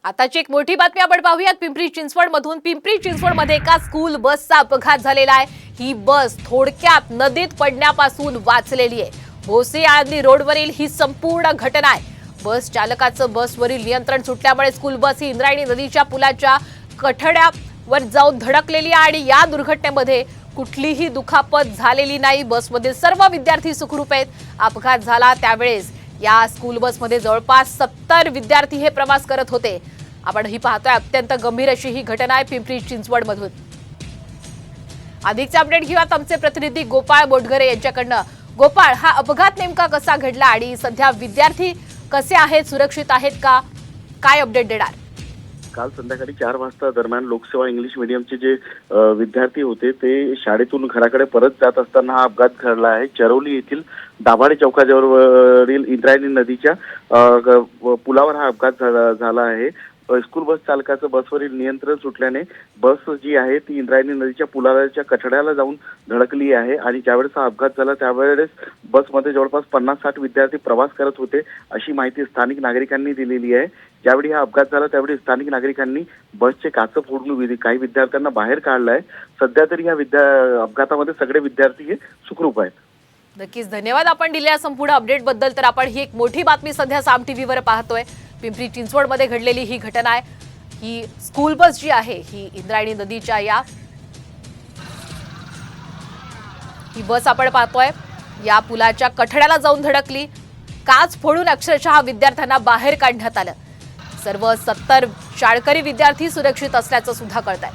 आताची एक मोठी बातमी आपण पाहूयात पिंपरी चिंचवडमधून। पिंपरी चिंचवडमध्ये एका स्कूल बसचा अपघात झालेला आहे। ही बस थोडक्यात नदीत पडण्यापासून वाचलेली आहे। भोसे आळंदी रोडवरील ही संपूर्ण घटना आहे। बस चालकाचं बसवरील नियंत्रण सुटल्यामुळे स्कूल बस ही इंद्रायणी नदीच्या पुलाच्या कठड्यावर जाऊन धडकलेली आहे आणि या दुर्घटनेमध्ये कुठलीही दुखापत झालेली नाही। बसमधील सर्व विद्यार्थी सुखरूप आहेत। अपघात झाला त्यावेळेस या स्कूल बसमध्ये जवळपास 70 विद्यार्थी हे प्रवास करत होते। आपण ही पाहतोय अत्यंत गंभीर अशी ही घटना आहे पिंपरी चिंचवडमधून। अधिकचा अपडेट घेऊयात आमचे प्रतिनिधी गोपाळ बोटघरे यांच्याकडनं। गोपाळ, हा अपघात नेमका कसा घडला आणि सध्या विद्यार्थी कसे आहेत, सुरक्षित आहेत का, काय अपडेट देणार? काल संध्याकाळी 4 वाजता दरम्यान लोकसेवा इंग्लिश मीडियमचे जे विद्यार्थी होते ते शाळेतून घराकडे परत जात असताना हा अपघात घडला आहे। चरवली येथील दाभाडे चौकाजवळील इंद्रायणी नदीच्या पुलावर हा अपघात झाला आहे। स्कूल बस चालकाचं बसवरील नियंत्रण सुटल्याने बस जी आहे ती इंद्रायणी नदीच्या पुलाच्या कठड्याला जाऊन धडकली आहे आणि ज्यावेळेस हा अपघात झाला त्यावेळेस बसमध्ये जवळपास 50-60 विद्यार्थी प्रवास करत होते अशी माहिती स्थानिक नागरिकांनी दिलेली आहे। ज्यावेळी हा अपघात झाला त्यावेळी स्थानिक नागरिकांनी बसचे काच फोडून काही विद्यार्थ्यांना बाहेर काढलाय। सध्या तरी या अपघातामध्ये सगळे विद्यार्थी हे सुखरूप आहेत। नक्कीच धन्यवाद आपण दिलेल्या संपूर्ण अपडेट बद्दल। तर आपण ही एक मोठी बातमी सध्या साम टीव्हीवर पाहतोय। पिंपरी चिंचवडमध्ये घडलेली ही घटना आहे। ही स्कूल बस जी आहे ही इंद्रायणी नदीच्या ही बस आपण पाहतोय या पुलाच्या कठड्याला जाऊन धडकली। काच फोडून अक्षरशः विद्यार्थ्यांना बाहेर काढण्यात आलं। सर्व 70 शाळकरी विद्यार्थी सुरक्षित असल्याचं सुद्धा कळतंय।